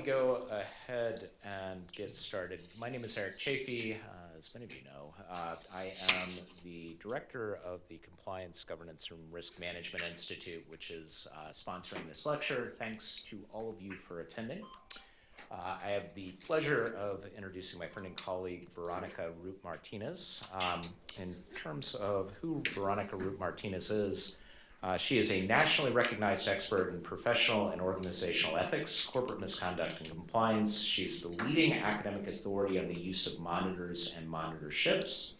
Go ahead and get started. My name is Eric Chafee. As many of you know, I am the director of the Compliance, Governance, and Risk Management Institute, which is sponsoring this lecture. Thanks to all of you for attending. I have the pleasure of introducing my friend and colleague, Veronica Root Martinez. In terms of who Veronica Root Martinez is, she is a nationally recognized expert in professional and organizational ethics, corporate misconduct, and compliance. She's the leading academic authority on the use of monitors and monitorships.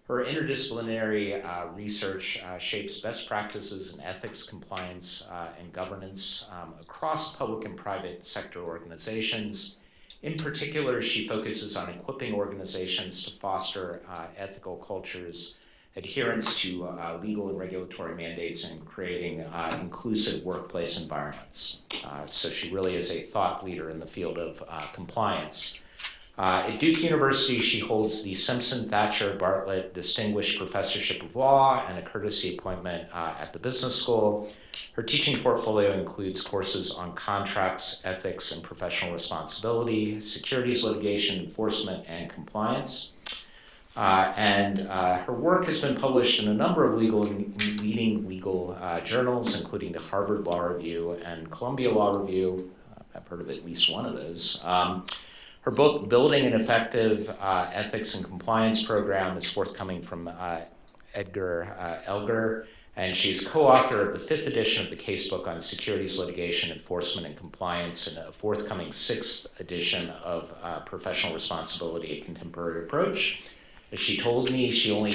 Her interdisciplinary research shapes best practices in ethics, compliance, and governance across public and private sector organizations. In particular, she focuses on equipping organizations to foster ethical cultures, adherence to legal and regulatory mandates, and creating inclusive workplace environments. So she really is a thought leader in the field of compliance. At Duke University, she holds the Simpson Thacher Bartlett Distinguished Professorship of Law and a courtesy appointment at the Business School. Her teaching portfolio includes courses on contracts, ethics, and professional responsibility, securities litigation, enforcement, and compliance. Her work has been published in a number of leading legal journals, including the Harvard Law Review and Columbia Law Review. I've heard of at least one of those. Her book, Building an Effective Ethics and Compliance Program, is forthcoming from Edgar Elgar, and she's co-author of the 5th edition of the casebook on securities litigation, enforcement, and compliance, and a forthcoming 6th edition of Professional Responsibility, a Contemporary Approach. As she told me, she only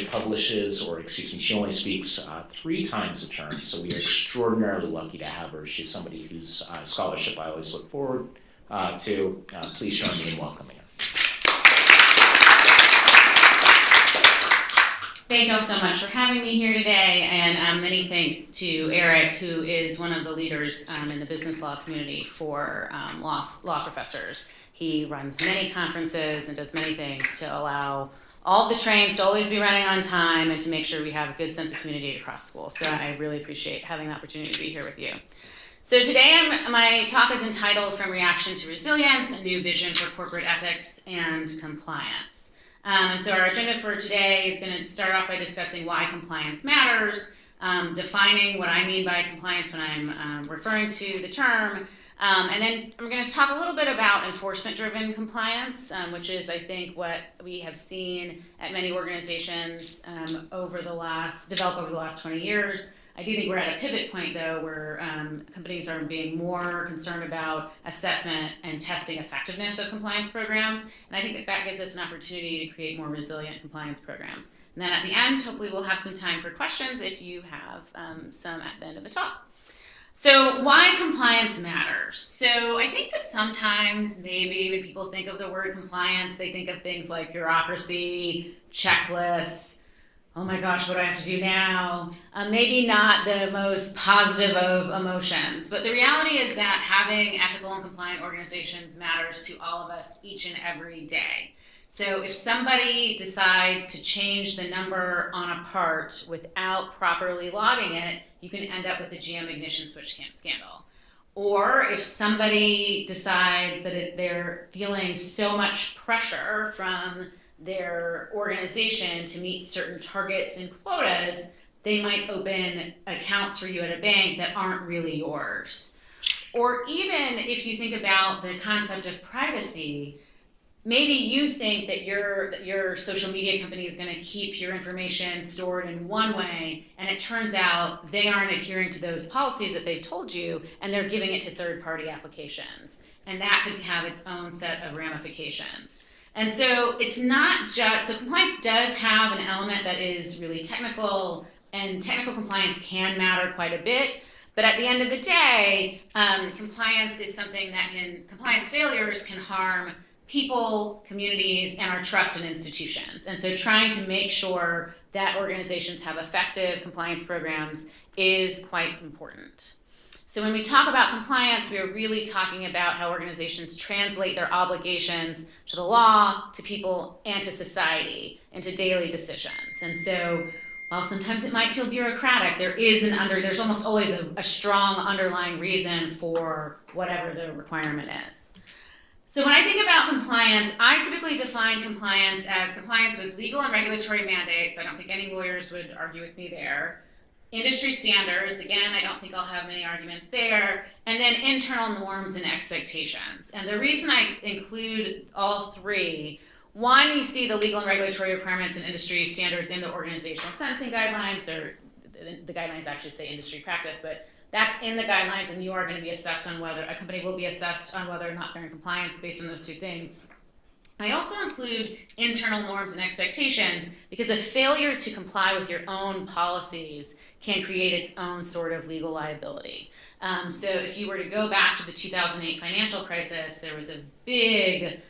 speaks 3 times a term, so we are extraordinarily lucky to have her. She's somebody whose scholarship I always look forward to. Please join me in welcoming her. Thank you all so much for having me here today, and many thanks to Eric, who is one of the leaders in the business law community for law professors. He runs many conferences and does many things to allow all the trains to always be running on time and to make sure we have a good sense of community across school. So I really appreciate having the opportunity to be here with you. So today my talk is entitled From Reaction to Resilience, a New Vision for Corporate Ethics and Compliance. And so our agenda for today is going to start off by discussing why compliance matters, defining what I mean by compliance when I'm referring to the term, and then I'm going to talk a little bit about enforcement-driven compliance, which is, I think, what we have seen at many organizations develop over the last 20 years. I do think we're at a pivot point, though, where companies are being more concerned about assessment and testing effectiveness of compliance programs, and I think that gives us an opportunity to create more resilient compliance programs. And then at the end, hopefully we'll have some time for questions if you have some at the end of the talk. So why compliance matters? So I think that sometimes maybe when people think of the word compliance, they think of things like bureaucracy, checklists, oh my gosh, what do I have to do now? Maybe not the most positive of emotions, but the reality is that having ethical and compliant organizations matters to all of us each and every day. So if somebody decides to change the number on a part without properly logging it, you can end up with the GM ignition switch scandal. Or if somebody decides that they're feeling so much pressure from their organization to meet certain targets and quotas, they might open accounts for you at a bank that aren't really yours. Or even if you think about the concept of privacy, maybe you think that your social media company is going to keep your information stored in one way, and it turns out they aren't adhering to those policies that they've told you, and they're giving it to third-party applications. And that could have its own set of ramifications. And so it's not just, so compliance does have an element that is really technical, and technical compliance can matter quite a bit. But at the end of the day, compliance is something compliance failures can harm people, communities, and our trust in institutions. And so trying to make sure that organizations have effective compliance programs is quite important. So when we talk about compliance, we are really talking about how organizations translate their obligations to the law, to people, and to society, into daily decisions. And so while sometimes it might feel bureaucratic, there's almost always a strong underlying reason for whatever the requirement is. So when I think about compliance, I typically define compliance as compliance with legal and regulatory mandates. I don't think any lawyers would argue with me there. Industry standards, again, I don't think I'll have many arguments there. And then internal norms and expectations. And the reason I include all three, one, you see the legal and regulatory requirements and industry standards in the organizational sentencing guidelines. The guidelines actually say industry practice, but that's in the guidelines, and you are going to be assessed on whether a company will be assessed on whether or not they're in compliance based on those two things. I also include internal norms and expectations because a failure to comply with your own policies can create its own sort of legal liability. So if you were to go back to the 2008 financial crisis, there was a big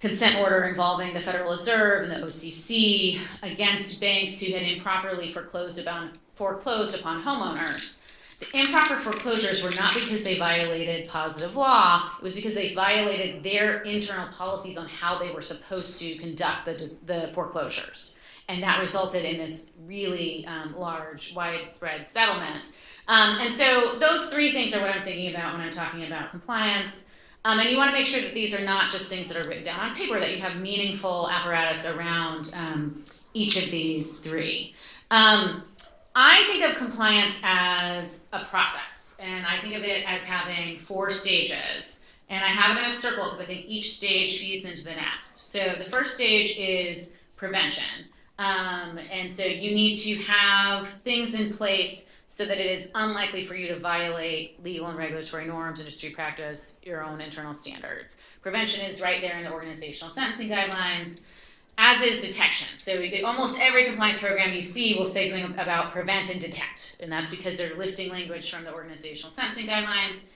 consent order involving the Federal Reserve and the OCC against banks who had improperly foreclosed upon homeowners. The improper foreclosures were not because they violated positive law, it was because they violated their internal policies on how they were supposed to conduct the foreclosures. And that resulted in this really large, widespread settlement. And so those three things are what I'm thinking about when I'm talking about compliance. And you want to make sure that these are not just things that are written down on paper, that you have meaningful apparatus around each of these three. I think of compliance as a process, and I think of it as having 4 stages. And I have it in a circle because I think each stage feeds into the next. So the first stage is prevention. And so you need to have things in place so that it is unlikely for you to violate legal and regulatory norms, industry practice, your own internal standards. Prevention is right there in the organizational sentencing guidelines, as is detection. So almost every compliance program you see will say something about prevent and detect, and that's because they're lifting language from the organizational sentencing guidelines.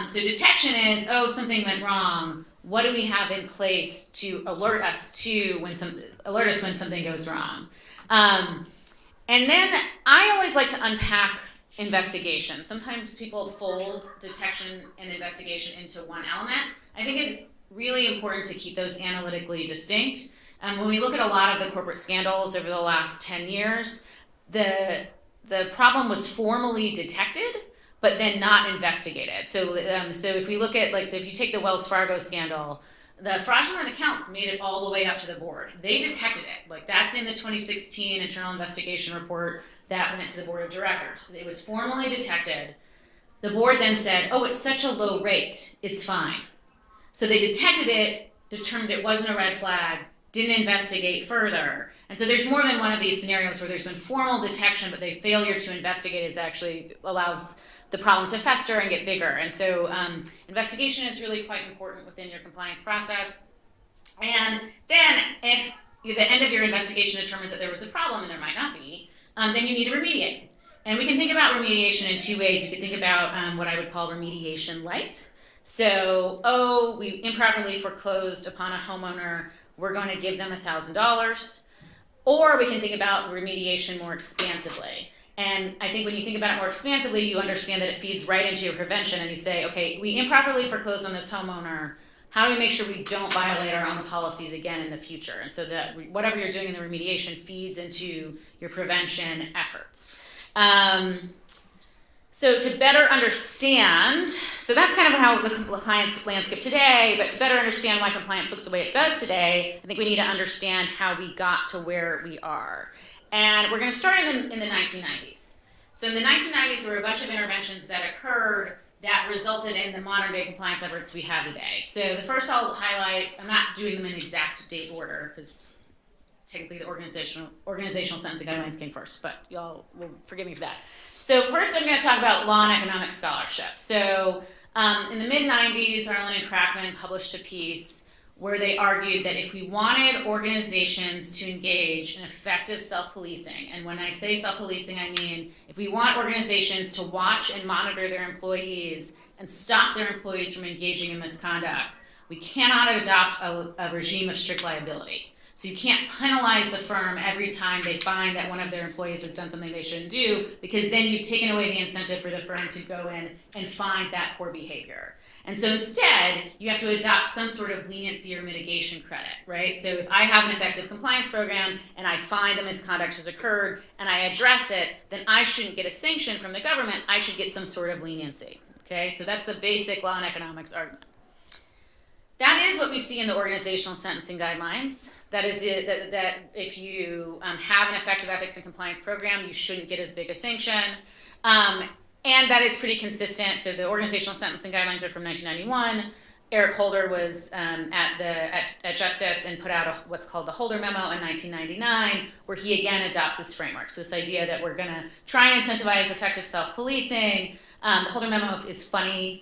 So detection is, something went wrong. What do we have in place to alert us when something goes wrong? And then I always like to unpack investigation. Sometimes people fold detection and investigation into one element. I think it's really important to keep those analytically distinct. When we look at a lot of the corporate scandals over the last 10 years, the problem was formally detected, but then not investigated. So if we look at, if you take the Wells Fargo scandal, the fraudulent accounts made it all the way up to the board. They detected it. That's in the 2016 internal investigation report that went to the board of directors. It was formally detected. The board then said, it's such a low rate, it's fine. So they detected it, determined it wasn't a red flag, didn't investigate further. And so there's more than one of these scenarios where there's been formal detection, but the failure to investigate is actually allows the problem to fester and get bigger. And so investigation is really quite important within your compliance process. And then if the end of your investigation determines that there was a problem, and there might not be, then you need to remediate. And we can think about remediation in 2 ways. You could think about what I would call remediation light. So, we improperly foreclosed upon a homeowner, we're going to give them $1,000. Or we can think about remediation more expansively. And I think when you think about it more expansively, you understand that it feeds right into your prevention, and you say, okay, we improperly foreclosed on this homeowner. How do we make sure we don't violate our own policies again in the future? And so that whatever you're doing in the remediation feeds into your prevention efforts. So to better understand, so that's kind of how the compliance landscape today, but to better understand why compliance looks the way it does today, I think we need to understand how we got to where we are. And we're going to start in the 1990s. So in the 1990s, there were a bunch of interventions that occurred that resulted in the modern day compliance efforts we have today. So the first I'll highlight, I'm not doing them in exact date order because technically the organizational sentencing guidelines came first, but y'all will forgive me for that. So first I'm going to talk about law and economic scholarship. So in the mid-90s, Arlen and Crackman published a piece where they argued that if we wanted organizations to engage in effective self-policing, and when I say self-policing, I mean if we want organizations to watch and monitor their employees and stop their employees from engaging in misconduct, we cannot adopt a regime of strict liability. So you can't penalize the firm every time they find that one of their employees has done something they shouldn't do, because then you've taken away the incentive for the firm to go in and find that poor behavior. And so instead, you have to adopt some sort of leniency or mitigation credit, right? So if I have an effective compliance program and I find the misconduct has occurred and I address it, then I shouldn't get a sanction from the government, I should get some sort of leniency, okay? So that's the basic law and economics argument. That is what we see in the organizational sentencing guidelines. That is that if you have an effective ethics and compliance program, you shouldn't get as big a sanction. And that is pretty consistent. So the organizational sentencing guidelines are from 1991. Eric Holder was at Justice and put out what's called the Holder Memo in 1999, where he again adopts this framework. So this idea that we're going to try and incentivize effective self-policing. The Holder Memo is funny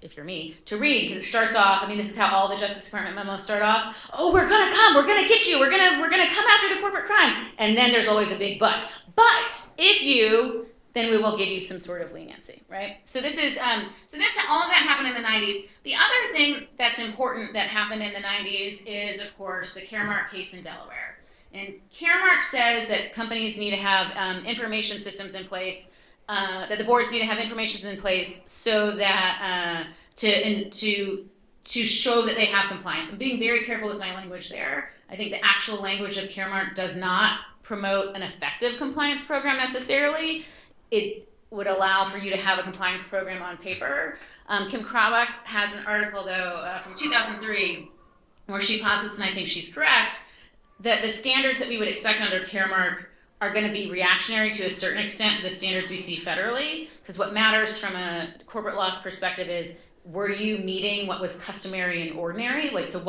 if you're me, to read, because it starts off, I mean, this is how all the Justice Department memos start off. Oh, we're gonna come, we're gonna get you, we're gonna come after the corporate crime. And then there's always a big but. But if you, then we will give you some sort of leniency, right? So this is, all of that happened in the 90s. The other thing that's important that happened in the 90s is, of course, the Caremark case in Delaware. And Caremark says that companies need to have information systems in place, that the boards need to have information in place so that to show that they have compliance. I'm being very careful with my language there. I think the actual language of Caremark does not promote an effective compliance program necessarily. It would allow for you to have a compliance program on paper. Kim Krabak has an article, though, from 2003, where she posits, and I think she's correct, that the standards that we would expect under Caremark are going to be reactionary to a certain extent to the standards we see federally, because what matters from a corporate law perspective is, were you meeting what was customary and ordinary? Like, so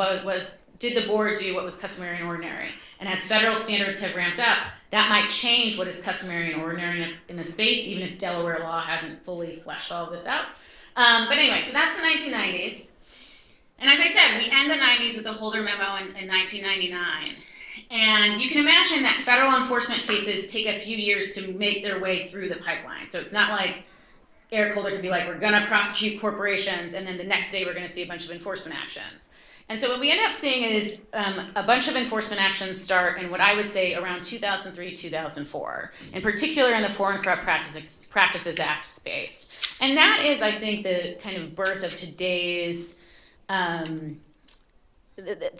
did the board do what was customary and ordinary? And as federal standards have ramped up, that might change what is customary and ordinary in a space, even if Delaware law hasn't fully fleshed all of this out. But anyway, so that's the 1990s. And as I said, we end the 90s with the Holder Memo in 1999. And you can imagine that federal enforcement cases take a few years to make their way through the pipeline. So it's not like Eric Holder could be like, we're going to prosecute corporations, and then the next day we're going to see a bunch of enforcement actions. And so what we end up seeing is a bunch of enforcement actions start in what I would say around 2003, 2004, in particular in the Foreign Corrupt Practices Act space. And that is, I think, the kind of birth of today's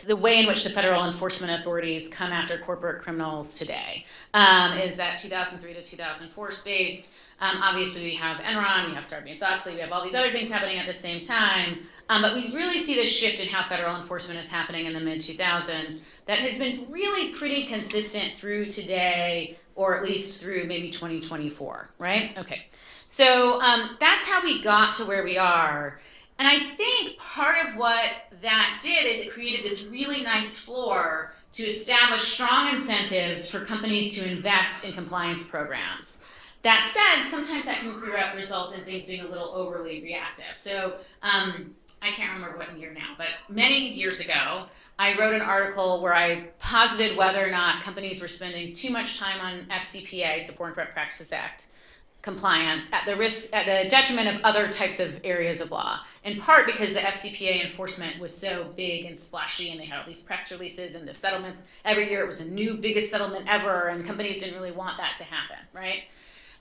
the way in which the federal enforcement authorities come after corporate criminals today is that 2003 to 2004 space. Obviously, we have Enron, we have Sarbanes-Oxley, we have all these other things happening at the same time. But we really see this shift in how federal enforcement is happening in the mid-2000s that has been really pretty consistent through today, or at least through maybe 2024, right? Okay, so that's how we got to where we are. And I think part of what that did is it created this really nice floor to establish strong incentives for companies to invest in compliance programs. That said, sometimes that can result in things being a little overly reactive. So I can't remember what year now, but many years ago, I wrote an article where I posited whether or not companies were spending too much time on FCPA, so Foreign Corrupt Practices Act, compliance at the detriment of other types of areas of law, in part because the FCPA enforcement was so big and splashy, and they had all these press releases and the settlements. Every year it was a new biggest settlement ever, and companies didn't really want that to happen, right?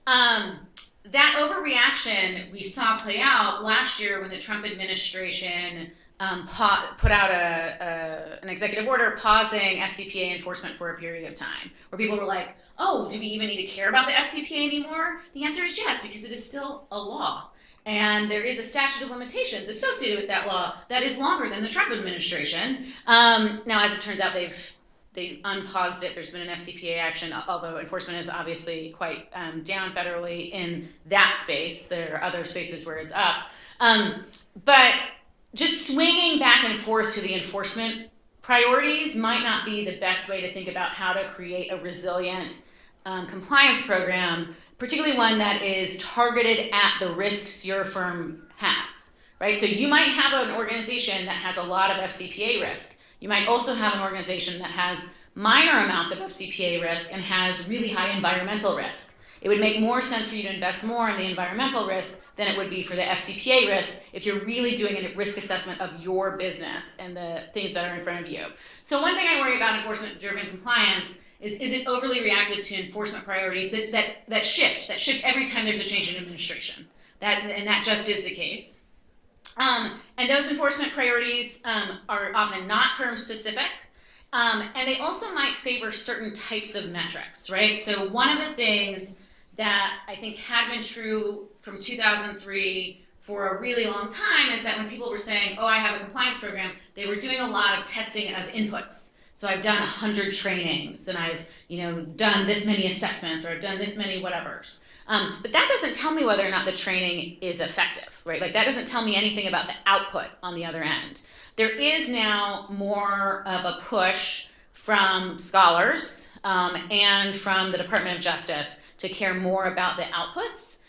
That overreaction we saw play out last year when the Trump administration put out an executive order pausing FCPA enforcement for a period of time, where people were like, oh, do we even need to care about the FCPA anymore? The answer is yes, because it is still a law. And there is a statute of limitations associated with that law that is longer than the Trump administration. Now, as it turns out, they unpaused it. There's been an FCPA action, although enforcement is obviously quite down federally in that space. There are other spaces where it's up. But just swinging back and forth to the enforcement priorities might not be the best way to think about how to create a resilient compliance program, particularly one that is targeted at the risks your firm has, right? So you might have an organization that has a lot of FCPA risk. You might also have an organization that has minor amounts of FCPA risk and has really high environmental risk. It would make more sense for you to invest more in the environmental risk than it would be for the FCPA risk if you're really doing a risk assessment of your business and the things that are in front of you. So one thing I worry about enforcement-driven compliance is it overly reactive to enforcement priorities that shift every time there's a change in administration. And that just is the case. And those enforcement priorities are often not firm-specific. And they also might favor certain types of metrics, right? So one of the things that I think had been true from 2003 for a really long time is that when people were saying, oh, I have a compliance program, they were doing a lot of testing of inputs. So I've done 100 trainings, and I've done this many assessments, or I've done this many whatevers. But that doesn't tell me whether or not the training is effective, right? Like, that doesn't tell me anything about the output on the other end. There is now more of a push from scholars and from the Department of Justice to care more about the outputs.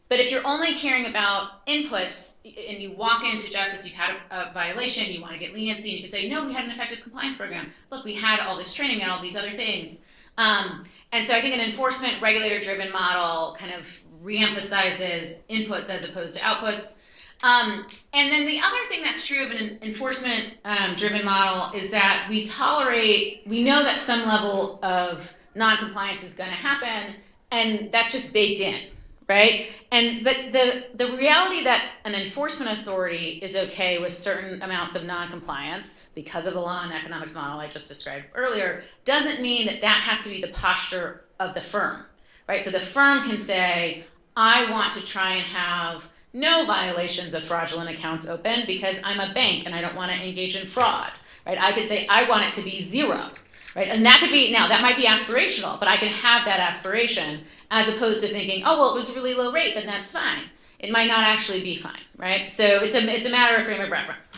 But if you're only caring about inputs and you walk into justice, you've had a violation, you want to get leniency, and you can say, no, we had an effective compliance program. Look, we had all this training and all these other things. And so I think an enforcement regulator-driven model kind of reemphasizes inputs as opposed to outputs. And then the other thing that's true of an enforcement-driven model is that we know that some level of non-compliance is going to happen, and that's just baked in. Right? But the reality that an enforcement authority is okay with certain amounts of non-compliance because of the law and economics model I just described earlier doesn't mean that that has to be the posture of the firm, right? So the firm can say, I want to try and have no violations of fraudulent accounts open because I'm a bank and I don't want to engage in fraud, right? I could say, I want it to be zero. Right? And that could be, now that might be aspirational, but I can have that aspiration as opposed to thinking, oh, well, it was a really low rate, then that's fine. It might not actually be fine, right? So it's a matter of frame of reference.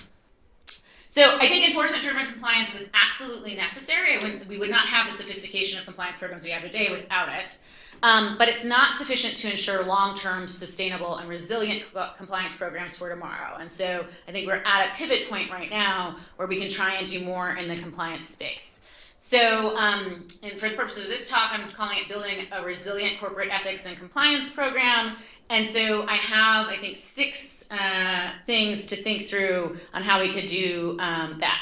So I think enforcement-driven compliance was absolutely necessary. We would not have the sophistication of compliance programs we have today without it. But it's not sufficient to ensure long-term, sustainable, and resilient compliance programs for tomorrow. And so I think we're at a pivot point right now where we can try and do more in the compliance space. So, and for the purpose of this talk, I'm calling it Building a Resilient Corporate Ethics and Compliance Program. And so I have, I think, 6 things to think through on how we could do that.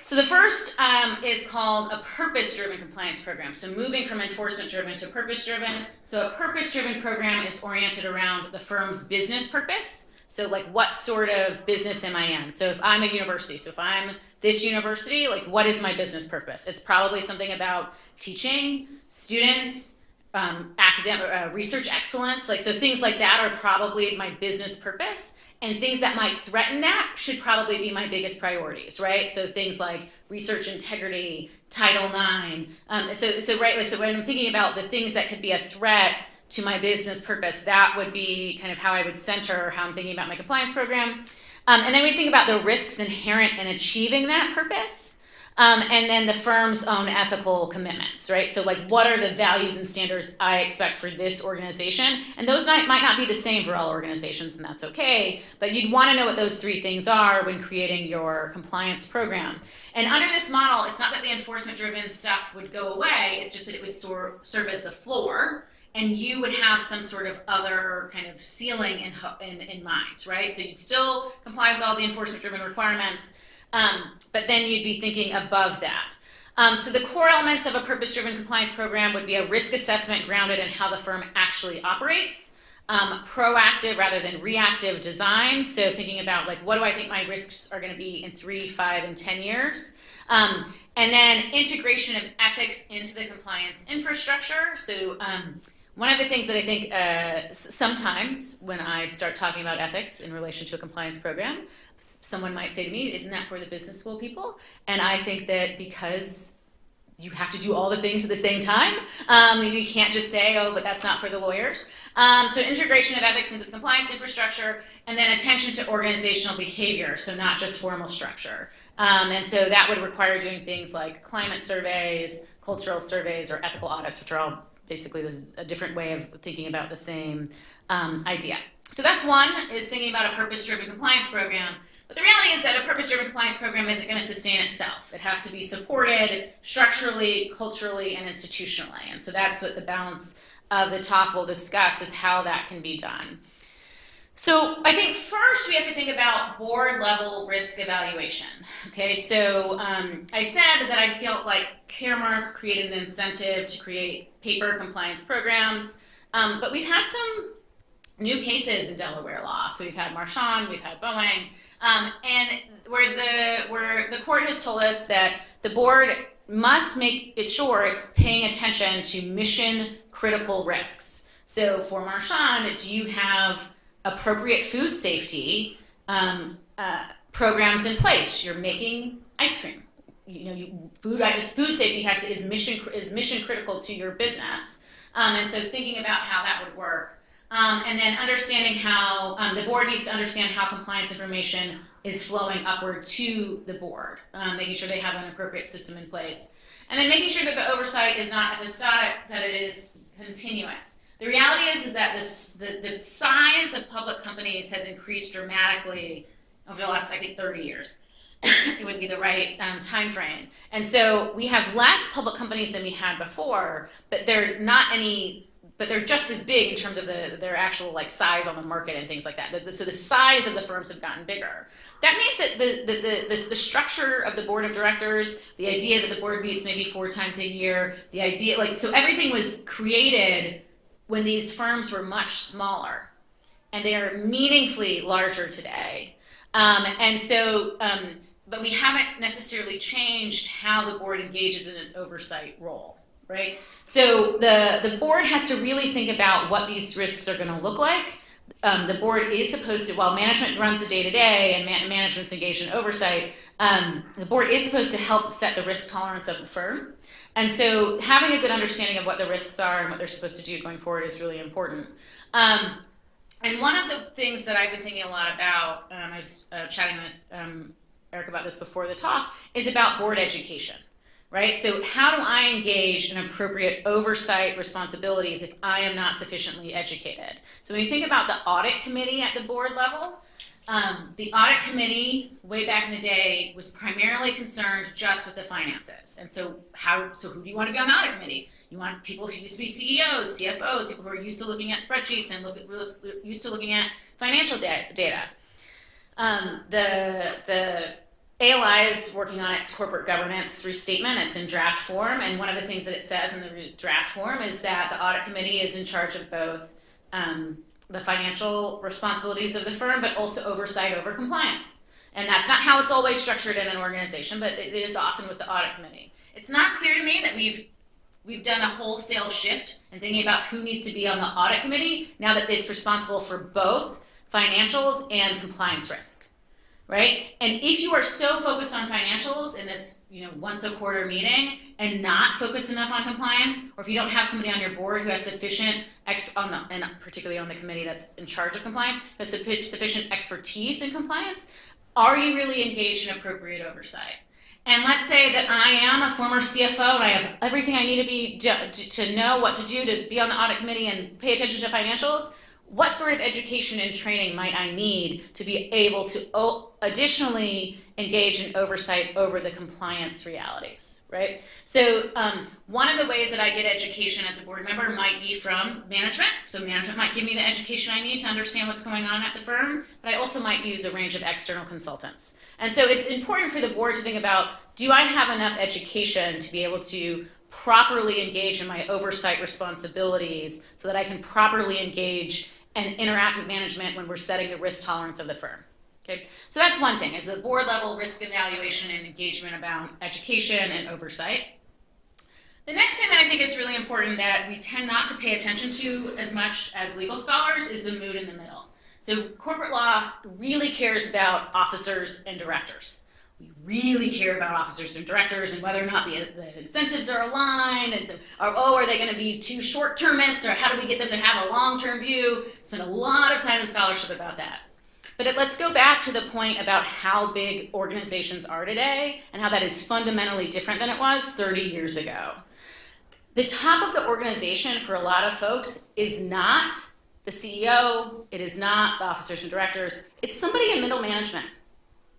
So the first is called a purpose-driven compliance program. So moving from enforcement-driven to purpose-driven. So a purpose-driven program is oriented around the firm's business purpose. So like, what sort of business am I in? So if I'm a university, so if I'm this university, like, what is my business purpose? It's probably something about teaching, students, academic research excellence. Like, so things like that are probably my business purpose. And things that might threaten that should probably be my biggest priorities, right? So things like research integrity, Title IX. So when I'm thinking about the things that could be a threat to my business purpose, that would be kind of how I would center how I'm thinking about my compliance program. And then we think about the risks inherent in achieving that purpose. And then the firm's own ethical commitments, right? So like, what are the values and standards I expect for this organization? And those might not be the same for all organizations, and that's okay. But you'd want to know what those 3 things are when creating your compliance program. And under this model, it's not that the enforcement-driven stuff would go away. It's just that it would serve as the floor. And you would have some sort of other kind of ceiling in mind, right? So you'd still comply with all the enforcement-driven requirements, but then you'd be thinking above that. So the core elements of a purpose-driven compliance program would be a risk assessment grounded in how the firm actually operates, proactive rather than reactive design. So thinking about, like, what do I think my risks are going to be in 3, 5, and 10 years? And then integration of ethics into the compliance infrastructure. So one of the things that I think sometimes when I start talking about ethics in relation to a compliance program, someone might say to me, isn't that for the business school people? And I think that because you have to do all the things at the same time, you can't just say, oh, but that's not for the lawyers. So integration of ethics into the compliance infrastructure, and then attention to organizational behavior, so not just formal structure. And so that would require doing things like climate surveys, cultural surveys, or ethical audits, which are all basically a different way of thinking about the same idea. So that's one, is thinking about a purpose-driven compliance program. But the reality is that a purpose-driven compliance program isn't going to sustain itself. It has to be supported structurally, culturally, and institutionally. And so that's what the balance of the talk will discuss, is how that can be done. So I think first we have to think about board-level risk evaluation. Okay, so I said that I felt like Caremark created an incentive to create paper compliance programs, but we've had some new cases in Delaware law. So we've had Marchand, we've had Boeing, and where the court has told us that the board must make sure it's paying attention to mission critical risks. So for Marchand, do you have appropriate food safety programs in place. You're making ice cream. Food safety is mission critical to your business, and so thinking about how that would work, and then understanding how the board needs to understand how compliance information is flowing upward to the board, making sure they have an appropriate system in place, and then making sure that the oversight is not episodic, that it is continuous. The reality is that the size of public companies has increased dramatically over the last, I think, 30 years. It would be the right time frame. And so we have less public companies than we had before, but they're just as big in terms of their actual size on the market and things like that. So the size of the firms have gotten bigger. That means that the structure of the board of directors, the idea that the board meets maybe 4 times a year, the idea, so everything was created when these firms were much smaller, and they are meaningfully larger today. But we haven't necessarily changed how the board engages in its oversight role, right? So the board has to really think about what these risks are going to look like. The board is supposed to, while management runs the day-to-day and management's engaged in oversight, the board is supposed to help set the risk tolerance of the firm. And so having a good understanding of what the risks are and what they're supposed to do going forward is really important. And one of the things that I've been thinking a lot about, I was chatting with Eric about this before the talk, is about board education, right? So how do I engage in appropriate oversight responsibilities if I am not sufficiently educated? So when you think about the audit committee at the board level, the audit committee, way back in the day, was primarily concerned just with the finances. And so who do you want to be on the audit committee? You want people who used to be CEOs, CFOs, people who are used to looking at spreadsheets and used to looking at financial data. The ALI is working on its corporate governance restatement. It's in draft form, and one of the things that it says in the draft form is that the audit committee is in charge of both the financial responsibilities of the firm, but also oversight over compliance. And that's not how it's always structured in an organization, but it is often with the audit committee. It's not clear to me that we've done a wholesale shift in thinking about who needs to be on the audit committee now that it's responsible for both financials and compliance risk, right? And if you are so focused on financials in this, once a quarter meeting and not focused enough on compliance, or if you don't have somebody on your board who has sufficient, and particularly on the committee that's in charge of compliance, who has sufficient expertise in compliance, are you really engaged in appropriate oversight? And let's say that I am a former CFO and I have everything I need to know what to do to be on the audit committee and pay attention to financials. What sort of education and training might I need to be able to additionally engage in oversight over the compliance realities, right? So one of the ways that I get education as a board member might be from management. So management might give me the education I need to understand what's going on at the firm, but I also might use a range of external consultants. And so it's important for the board to think about, do I have enough education to be able to properly engage in my oversight responsibilities so that I can properly engage and interact with management when we're setting the risk tolerance of the firm? Okay, so that's one thing, is the board level risk evaluation and engagement about education and oversight. The next thing that I think is really important that we tend not to pay attention to as much as legal scholars is the mood in the middle. So corporate law really cares about officers and directors. We really care about officers and directors and whether or not the incentives are aligned, and so, are they going to be too short-termist, or how do we get them to have a long-term view? Spend a lot of time in scholarship about that. But let's go back to the point about how big organizations are today and how that is fundamentally different than it was 30 years ago. The top of the organization for a lot of folks is not the CEO, it is not the officers and directors, it's somebody in middle management,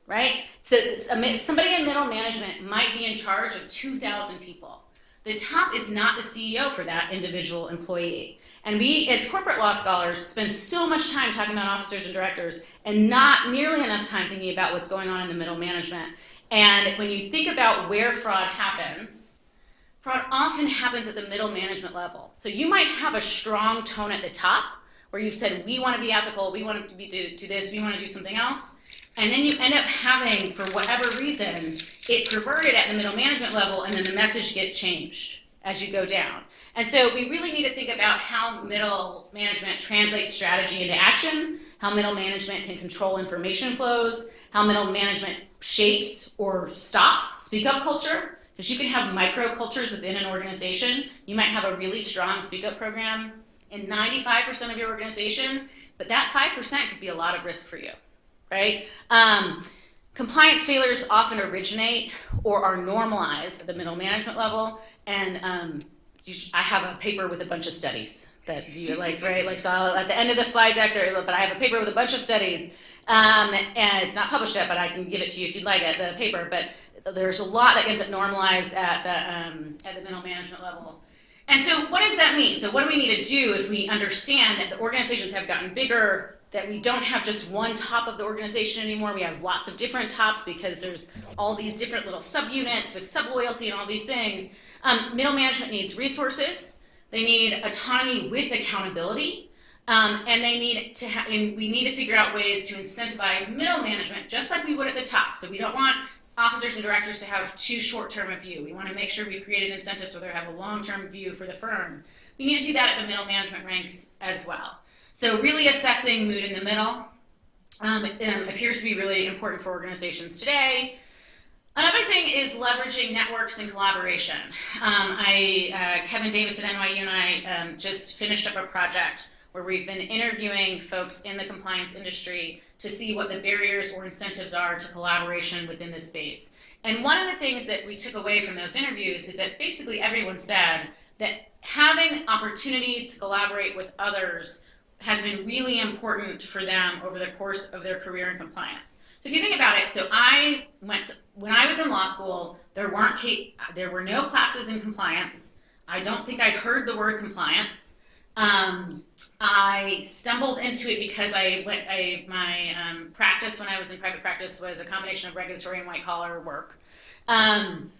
right? So somebody in middle management might be in charge of 2,000 people. The top is not the CEO for that individual employee. And we, as corporate law scholars, spend so much time talking about officers and directors and not nearly enough time thinking about what's going on in the middle management. And when you think about where fraud happens, fraud often happens at the middle management level. So you might have a strong tone at the top where you've said, we want to be ethical, we want to do this, we want to do something else. And then you end up having, for whatever reason, it perverted at the middle management level, and then the message gets changed as you go down. And so we really need to think about how middle management translates strategy into action, how middle management can control information flows, how middle management shapes or stops speak-up culture, because you can have micro-cultures within an organization. You might have a really strong speak-up program in 95% of your organization, but that 5% could be a lot of risk for you, right? Compliance failures often originate or are normalized at the middle management level, and I have a paper with a bunch of studies that you like, right? Like, so at the end of the slide deck, but I have a paper with a bunch of studies, and it's not published yet, but I can give it to you if you'd like it, the paper. But there's a lot that gets normalized at the middle management level. And so what does that mean? So what do we need to do if we understand that the organizations have gotten bigger, that we don't have just one top of the organization anymore? We have lots of different tops because there's all these different little subunits with sub-loyalty and all these things. Middle management needs resources. They need autonomy with accountability. And they need to we need to figure out ways to incentivize middle management just like we would at the top. So we don't want officers and directors to have too short-term a view. We want to make sure we've created incentives so they have a long-term view for the firm. We need to do that at the middle management ranks as well. So really assessing mood in the middle appears to be really important for organizations today. Another thing is leveraging networks and collaboration. Kevin Davis at NYU and I just finished up a project where we've been interviewing folks in the compliance industry to see what the barriers or incentives are to collaboration within this space. And one of the things that we took away from those interviews is that basically everyone said that having opportunities to collaborate with others has been really important for them over the course of their career in compliance. So if you think about it, when I was in law school, there were no classes in compliance. I don't think I'd heard the word compliance. I stumbled into it because my practice when I was in private practice was a combination of regulatory and white collar work. And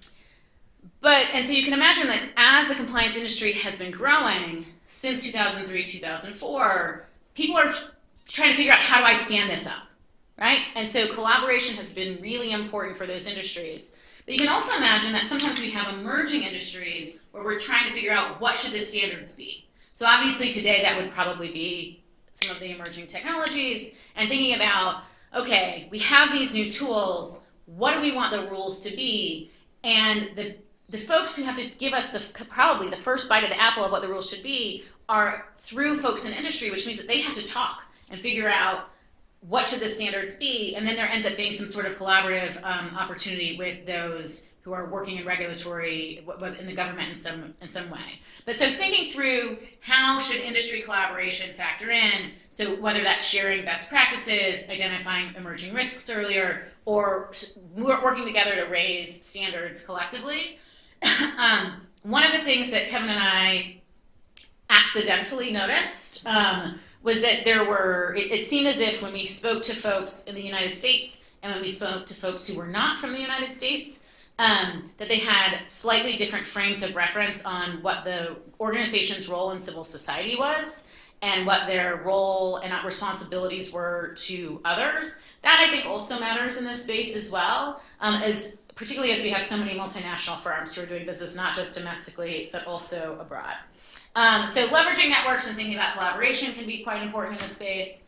so you can imagine that as the compliance industry has been growing since 2003, 2004, people are trying to figure out, how do I stand this up, right? And so collaboration has been really important for those industries. But you can also imagine that sometimes we have emerging industries where we're trying to figure out what should the standards be. So obviously today that would probably be some of the emerging technologies and thinking about, okay, we have these new tools, what do we want the rules to be? And the folks who have to give us probably the first bite of the apple of what the rules should be are through folks in industry, which means that they have to talk and figure out what should the standards be, and then there ends up being some sort of collaborative opportunity with those who are working in regulatory, in the government in some way. But so thinking through how should industry collaboration factor in, so whether that's sharing best practices, identifying emerging risks earlier, or working together to raise standards collectively. One of the things that Kevin and I accidentally noticed was that it seemed as if when we spoke to folks in the United States and when we spoke to folks who were not from the United States, that they had slightly different frames of reference on what the organization's role in civil society was and what their role and responsibilities were to others. That I think also matters in this space as well, particularly as we have so many multinational firms who are doing business not just domestically, but also abroad. So leveraging networks and thinking about collaboration can be quite important in this space.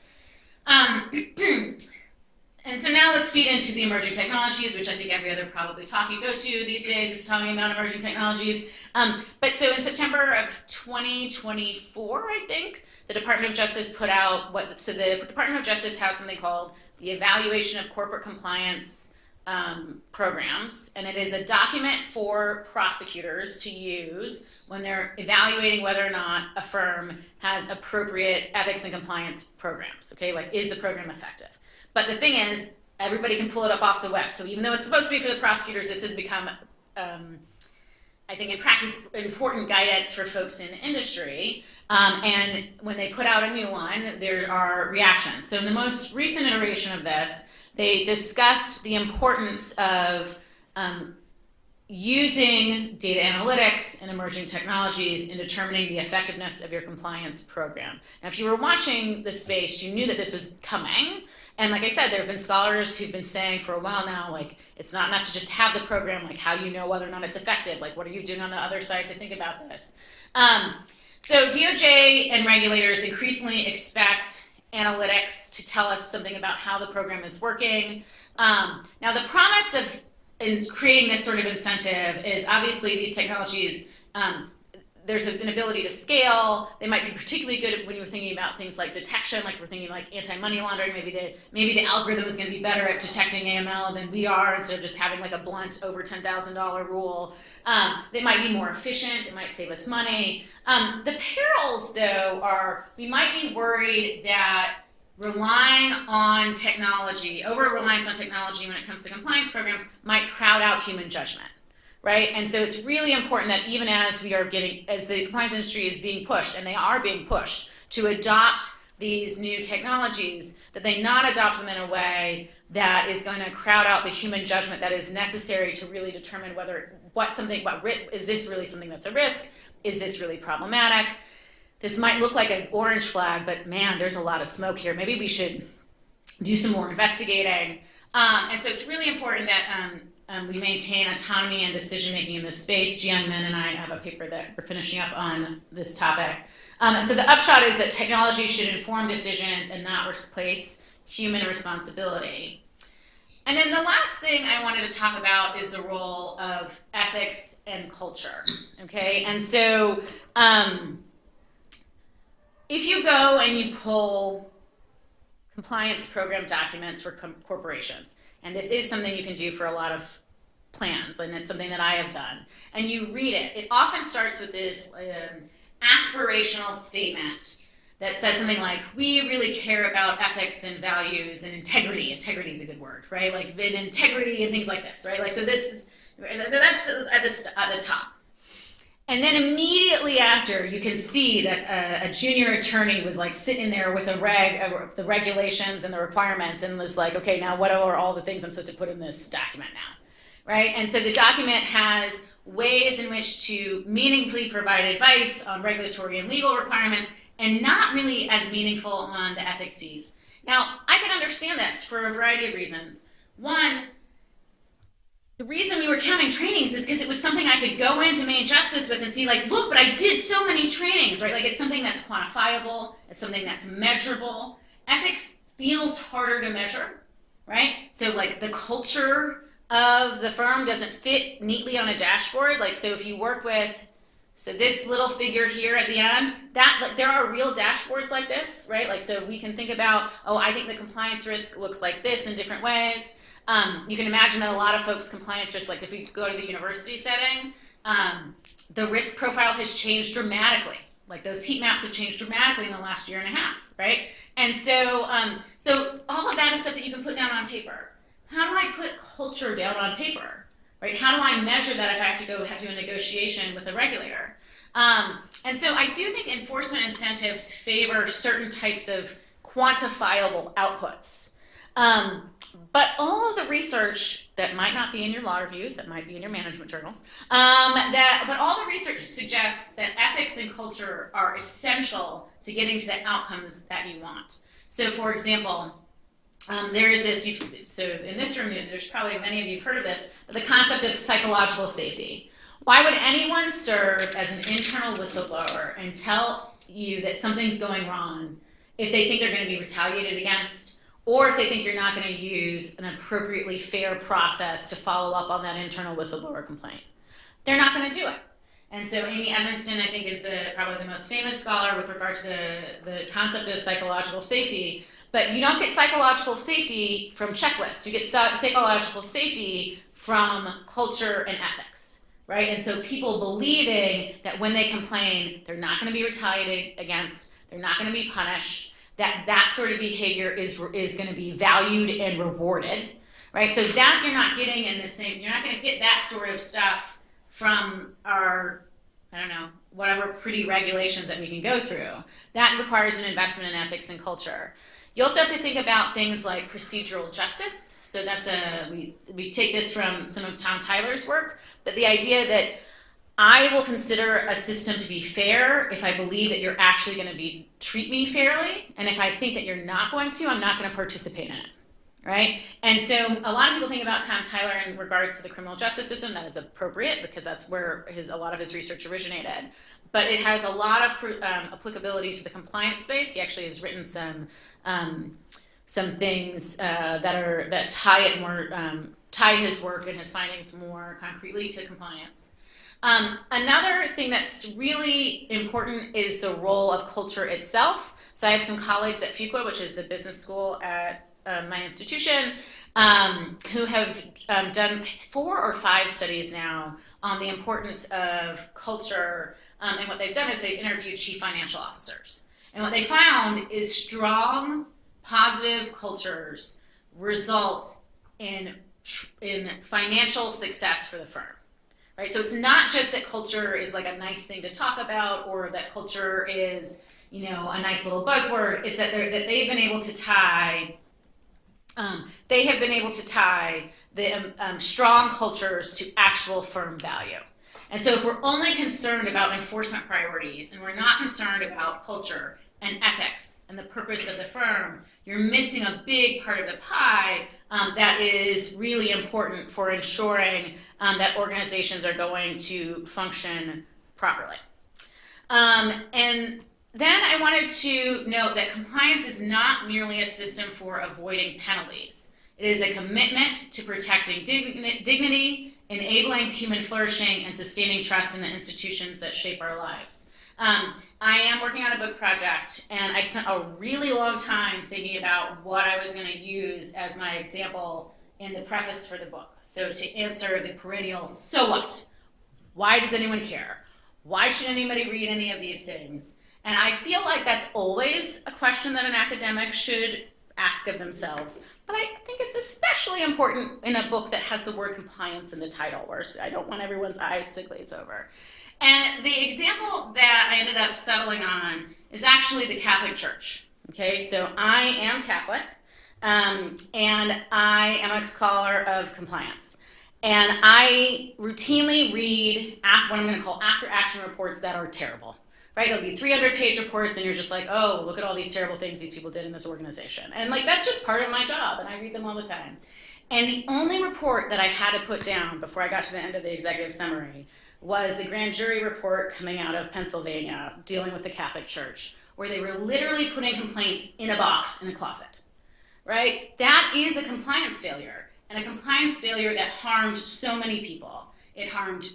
And so now let's feed into the emerging technologies, which I think every other probably talk you go to these days is talking about emerging technologies. But so in September of 2024, I think, the Department of Justice put out the Department of Justice has something called the Evaluation of Corporate Compliance programs, and it is a document for prosecutors to use when they're evaluating whether or not a firm has appropriate ethics and compliance programs, okay? Like, is the program effective? But the thing is, everybody can pull it up off the web. So even though it's supposed to be for the prosecutors, this has become, I think in practice, important guidance for folks in industry. And when they put out a new one, there are reactions. So in the most recent iteration of this, they discussed the importance of using data analytics and emerging technologies in determining the effectiveness of your compliance program. Now, if you were watching this space, you knew that this was coming. And like I said, there have been scholars who've been saying for a while now, like, it's not enough to just have the program, like, how do you know whether or not it's effective? Like, what are you doing on the other side to think about this? So DOJ and regulators increasingly expect analytics to tell us something about how the program is working. Now, the promise of in creating this sort of incentive is obviously these technologies, there's an ability to scale. They might be particularly good when you're thinking about things like detection, like we're thinking like anti-money laundering. Maybe the algorithm is going to be better at detecting AML than we are, instead of just having like a blunt over $10,000 rule. They might be more efficient. It might save us money. The perils, though, are we might be worried that relying on technology, over-reliance on technology when it comes to compliance programs, might crowd out human judgment. Right? And so it's really important that even as the compliance industry is being pushed, and they are being pushed to adopt these new technologies, that they not adopt them in a way that is going to crowd out the human judgment that is necessary to really determine is this really something that's a risk? Is this really problematic? This might look like an orange flag, but man, there's a lot of smoke here. Maybe we should do some more investigating. And so it's really important that we maintain autonomy and decision-making in this space. Jiyoung Min and I have a paper that we're finishing up on this topic. And so the upshot is that technology should inform decisions and not replace human responsibility. And then the last thing I wanted to talk about is the role of ethics and culture, okay? And so if you go and you pull compliance program documents for corporations, and this is something you can do for a lot of plans, and it's something that I have done, and you read it, it often starts with this aspirational statement that says something like, we really care about ethics and values and integrity. Integrity is a good word, right? Like integrity and things like this, right? Like, so that's at the top. And then immediately after, you can see that a junior attorney was like sitting there with the regulations and the requirements, and was like, okay, now what are all the things I'm supposed to put in this document now, right? And so the document has ways in which to meaningfully provide advice on regulatory and legal requirements, and not really as meaningful on the ethics piece. Now, I can understand this for a variety of reasons. One, the reason we were counting trainings is because it was something I could go into Maine Justice with and see, like, look, but I did so many trainings, right? Like, it's something that's quantifiable, it's something that's measurable. Ethics feels harder to measure, right? So, like, the culture of the firm doesn't fit neatly on a dashboard. Like, so if you work with, so this little figure here at the end, that, like, there are real dashboards like this, right? Like, so we can think about, oh, I think the compliance risk looks like this in different ways. You can imagine that a lot of folks' compliance risk, like if we go to the university setting, the risk profile has changed dramatically. Like those heat maps have changed dramatically in the last year and a half, right? And so, so all of that is stuff that you can put down on paper. How do I put culture down on paper, right? How do I measure that if I have to go do a negotiation with a regulator? And so I do think enforcement incentives favor certain types of quantifiable outputs. But all of the research that might not be in your law reviews, that might be in your management journals, but all the research suggests that ethics and culture are essential to getting to the outcomes that you want. So, for example, there is this, so in this room, there's probably many of you have heard of this, but the concept of psychological safety. Why would anyone serve as an internal whistleblower and tell you that something's going wrong if they think they're going to be retaliated against, or if they think you're not going to use an appropriately fair process to follow up on that internal whistleblower complaint? They're not going to do it. And so Amy Edmonston, I think, is probably the most famous scholar with regard to the concept of psychological safety. But you don't get psychological safety from checklists. You get psychological safety from culture and ethics, right? And so people believing that when they complain, they're not going to be retaliated against, they're not going to be punished, that sort of behavior is going to be valued and rewarded, right? So that you're not getting in the same, you're not going to get that sort of stuff from our, I don't know, whatever pretty regulations that we can go through. That requires an investment in ethics and culture. You also have to think about things like procedural justice. So that's we take this from some of Tom Tyler's work, but the idea that I will consider a system to be fair if I believe that you're actually going to treat me fairly, and if I think that you're not going to, I'm not going to participate in it, right? And so a lot of people think about Tom Tyler in regards to the criminal justice system. That is appropriate because that's where a lot of his research originated. but it has a lot of applicability to the compliance space. He actually has written some things that tie his work and his findings more concretely to compliance. Another thing that's really important is the role of culture itself. So I have some colleagues at Fuqua, which is the business school at my institution, who have done 4 or 5 studies now on the importance of culture. And what they've done is they've interviewed chief financial officers. And what they found is strong, positive cultures result in financial success for the firm. Right? So it's not just that culture is like a nice thing to talk about, or that culture is, a nice little buzzword. It's that they've been able to tie. They have been able to tie the strong cultures to actual firm value. And so if we're only concerned about enforcement priorities and we're not concerned about culture and ethics and the purpose of the firm, you're missing a big part of the pie that is really important for ensuring that organizations are going to function properly. And then I wanted to note that compliance is not merely a system for avoiding penalties. It is a commitment to protecting dignity, enabling human flourishing, and sustaining trust in the institutions that shape our lives. I am working on a book project, and I spent a really long time thinking about what I was going to use as my example in the preface for the book. So to answer the perennial, so what? Why does anyone care? Why should anybody read any of these things? And I feel like that's always a question that an academic should ask of themselves. But I think it's especially important in a book that has the word compliance in the title, where I don't want everyone's eyes to glaze over. And the example that I ended up settling on is actually the Catholic Church. Okay, so I am Catholic, and I am a scholar of compliance. And I routinely read what I'm going to call after-action reports that are terrible. Right? There'll be 300-page reports, and you're just like, oh, look at all these terrible things these people did in this organization. And that's just part of my job, and I read them all the time. And the only report that I had to put down before I got to the end of the executive summary was the grand jury report coming out of Pennsylvania dealing with the Catholic Church, where they were literally putting complaints in a box in a closet, right? That is a compliance failure, and a compliance failure that harmed so many people. It harmed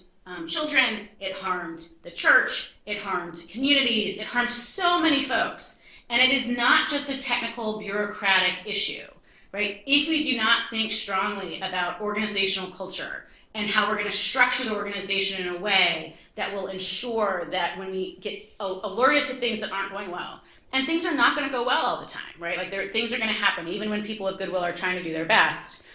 children, it harmed the church, it harmed communities, it harmed so many folks. And it is not just a technical bureaucratic issue, right? If we do not think strongly about organizational culture and how we're going to structure the organization in a way that will ensure that when we get alerted to things that aren't going well, and things are not going to go well all the time, right? Things are going to happen even when people of goodwill are trying to do their best.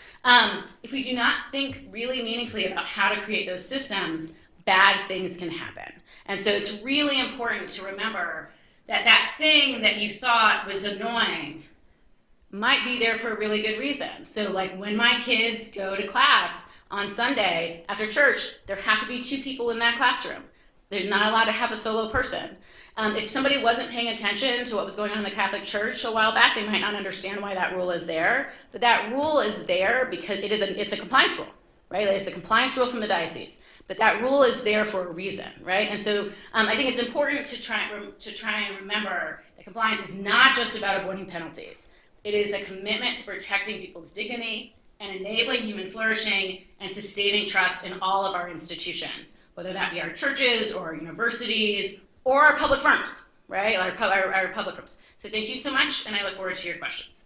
If we do not think really meaningfully about how to create those systems, bad things can happen. And so it's really important to remember that thing that you thought was annoying might be there for a really good reason. So when my kids go to class on Sunday after church, there have to be 2 people in that classroom. They're not allowed to have a solo person. If somebody wasn't paying attention to what was going on in the Catholic Church a while back, they might not understand why that rule is there. But that rule is there because it's a compliance rule, right? It's a compliance rule from the diocese. But that rule is there for a reason, right? And so I think it's important to try and remember that compliance is not just about avoiding penalties. It is a commitment to protecting people's dignity and enabling human flourishing and sustaining trust in all of our institutions, whether that be our churches or our universities or our public firms, right? Our public firms. So thank you so much, and I look forward to your questions.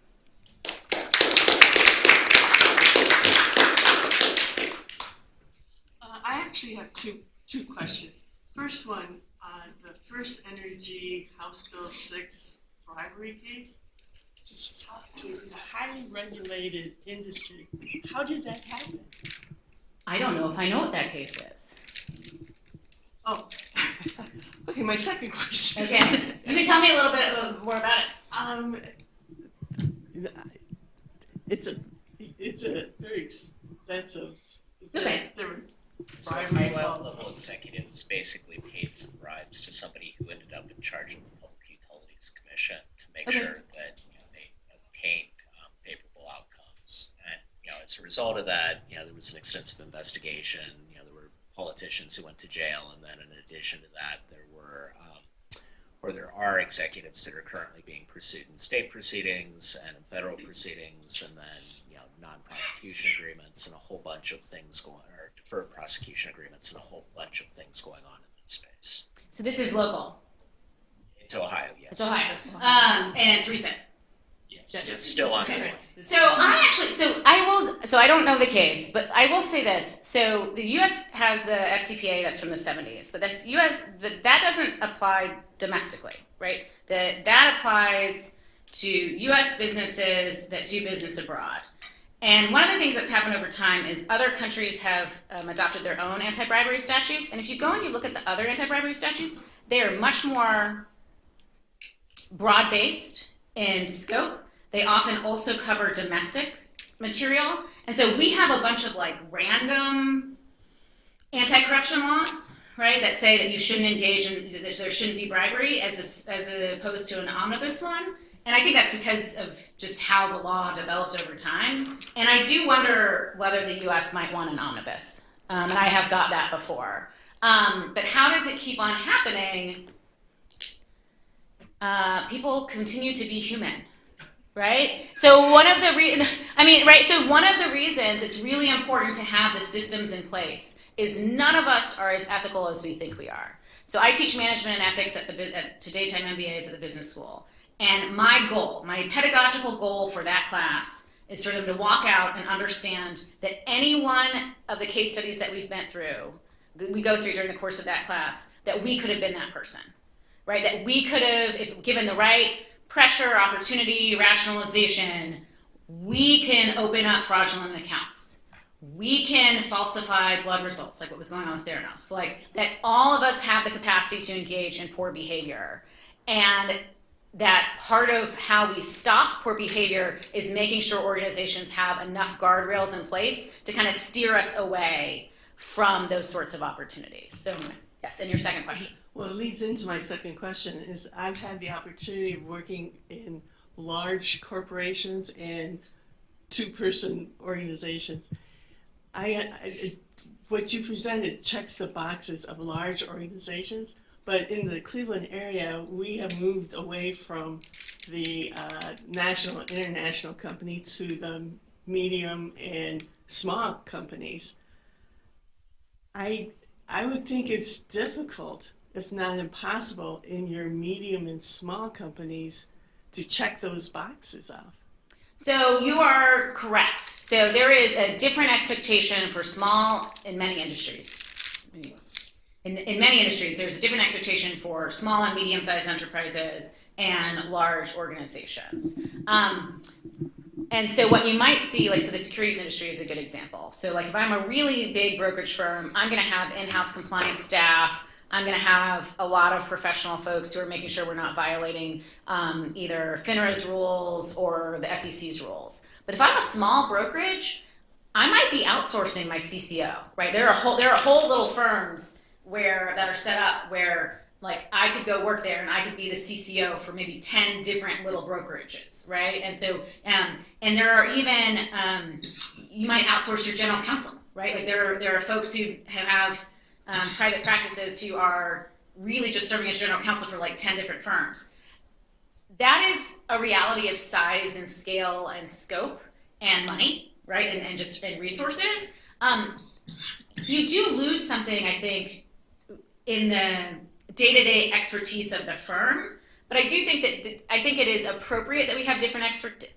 I actually have two questions. First one, the First Energy House Bill 6 bribery case. Just talk to the highly regulated industry. How did that happen? I don't know if I know what that case is. Oh, okay. My second question. Okay, you can tell me a little bit more about it. It's a very extensive. Okay. There was So bribery. high-level executives basically paid some bribes to somebody who ended up in charge of the Public Utilities Commission to make Okay. sure that they obtained favorable outcomes. And as a result of that, there was an extensive investigation. There were politicians who went to jail, and then in addition to that, there were or there are executives that are currently being pursued in state proceedings and in federal proceedings, and then non-prosecution agreements and a whole bunch of things or deferred prosecution agreements and a whole bunch of things going on in that space. So this is local. It's Ohio, yes. It's Ohio, and it's recent. Yes, it's still ongoing. So I don't know the case, but I will say this. So the U.S. has the FCPA that's from the 70s, but that doesn't apply domestically, right? That applies to U.S. businesses that do business abroad. And one of the things that's happened over time is other countries have adopted their own anti-bribery statutes. And if you go and you look at the other anti-bribery statutes, they are much more broad-based in scope. They often also cover domestic material. And so we have a bunch of like random anti-corruption laws, right, that say that you shouldn't engage in, that there shouldn't be bribery as opposed to an omnibus one. And I think that's because of just how the law developed over time. And I do wonder whether the U.S. might want an omnibus. And I have got that before. But how does it keep on happening? People continue to be human, right? So one of the reasons it's really important to have the systems in place is none of us are as ethical as we think we are. So I teach management and ethics to daytime MBAs at the business school. And my pedagogical goal for that class is for them to walk out and understand that any one of the case studies that we go through during the course of that class, that we could have been that person, right? That we could have, if given the right pressure, opportunity, rationalization, we can open up fraudulent accounts. We can falsify blood results, like what was going on with Theranos. Like that all of us have the capacity to engage in poor behavior. And that part of how we stop poor behavior is making sure organizations have enough guardrails in place to kind of steer us away from those sorts of opportunities. So yes, and your second question. Well, it leads into my second question is I've had the opportunity of working in large corporations and two-person organizations. What you presented checks the boxes of large organizations, but in the Cleveland area, we have moved away from the national and international company to the medium and small companies. I would think it's difficult, if not impossible, in your medium and small companies to check those boxes off. So you are correct. So there is a different expectation for small in many industries. In many industries, there's a different expectation for small and medium-sized enterprises and large organizations. And so what you might see, so the securities industry is a good example. So if I'm a really big brokerage firm, I'm going to have in-house compliance staff. I'm going to have a lot of professional folks who are making sure we're not violating either FINRA's rules or the SEC's rules. But if I'm a small brokerage, I might be outsourcing my CCO, right? There are whole little firms that are set up where I could go work there and I could be the CCO for maybe 10 different little brokerages, right? And so, and there are even, you might outsource your general counsel, right? There are folks who have private practices who are really just serving as general counsel for 10 different firms. That is a reality of size and scale and scope and money, right? And resources. You do lose something, I think, in the day-to-day expertise of the firm, but I do think it is appropriate that we have different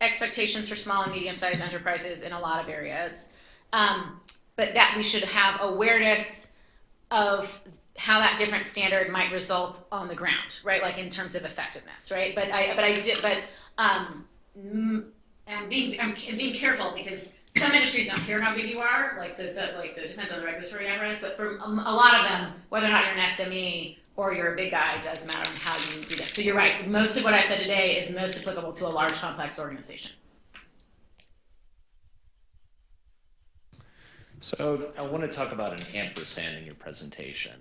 expectations for small and medium-sized enterprises in a lot of areas, but that we should have awareness of how that different standard might result on the ground, right? In terms of effectiveness, right? I'm being careful because some industries don't care how big you are, so it depends on the regulatory apparatus, but for a lot of them, whether or not you're an SME or you're a big guy, does matter on how you do this. So you're right, most of what I said today is most applicable to a large, complex organization. So I want to talk about an ampersand in your presentation,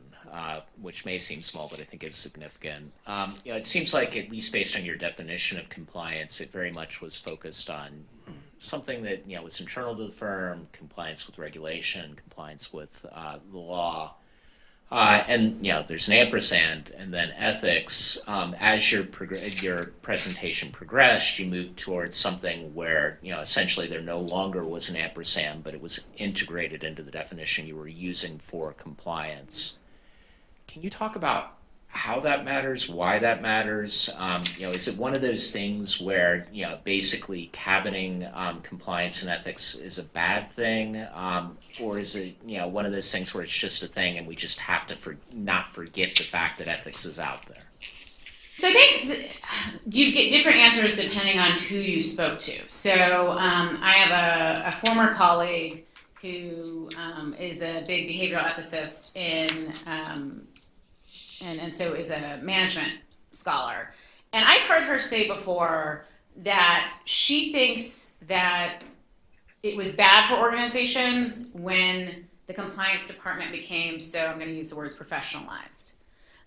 which may seem small, but I think is significant. It seems like, at least based on your definition of compliance, it very much was focused on something that was internal to the firm, compliance with regulation, compliance with the law. And there's an ampersand, and then ethics. As your presentation progressed, you moved towards something where essentially there no longer was an ampersand, but it was integrated into the definition you were using for compliance. Can you talk about how that matters, why that matters? Is it one of those things where basically cabining compliance and ethics is a bad thing, or is it one of those things where it's just a thing and we just have to not forget the fact that ethics is out there? So I think you get different answers depending on who you spoke to. So I have a former colleague who is a big behavioral ethicist and so is a management scholar. And I've heard her say before that she thinks that it was bad for organizations when the compliance department became, so I'm going to use the words professionalized.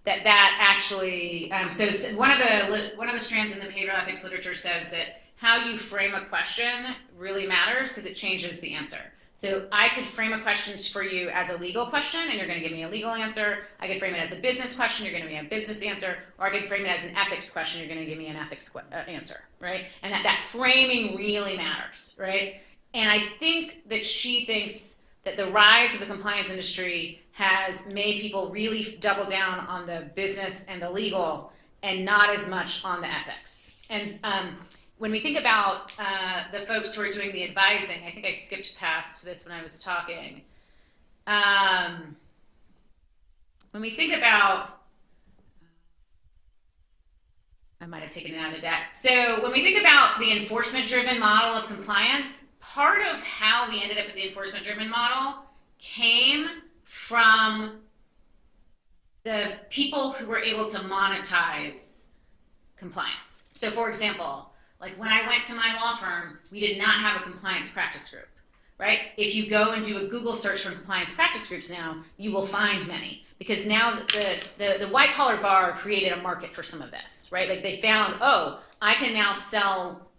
That actually, so one of the strands in the behavioral ethics literature says that how you frame a question really matters because it changes the answer. So I could frame a question for you as a legal question, and you're going to give me a legal answer. I could frame it as a business question, you're going to give me a business answer. Or I could frame it as an ethics question, you're going to give me an ethics answer, right? And that framing really matters, right? And I think that she thinks that the rise of the compliance industry has made people really double down on the business and the legal and not as much on the ethics. And when we think about the folks who are doing the advising, I think I skipped past this when I was talking. When we think about, I might have taken it out of the deck. So when we think about the enforcement-driven model of compliance, part of how we ended up with the enforcement-driven model came from the people who were able to monetize compliance. So for example, like when I went to my law firm, we did not have a compliance practice group, right? If you go and do a Google search for compliance practice groups now, you will find many. Because now the white collar bar created a market for some of this, right? Like they found, oh, I can now sell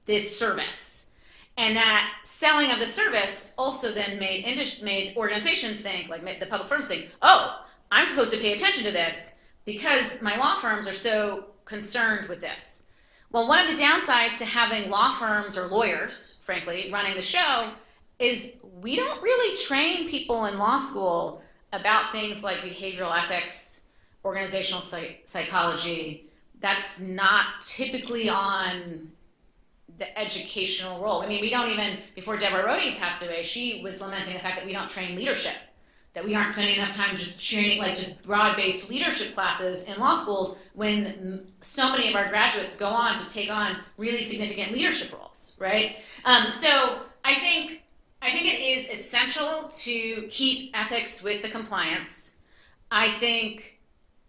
this service. And that selling of the service also then made organizations think, like made the public firms think, oh, I'm supposed to pay attention to this because my law firms are so concerned with this. Well, one of the downsides to having law firms or lawyers, frankly, running the show is we don't really train people in law school about things like behavioral ethics, organizational psychology. That's not typically on the educational role. I mean, we don't even, before Deborah Rode passed away, she was lamenting the fact that we don't train leadership, that we aren't spending enough time just training, like just broad-based leadership classes in law schools when so many of our graduates go on to take on really significant leadership roles, right? So I think it is essential to keep ethics with the compliance. I think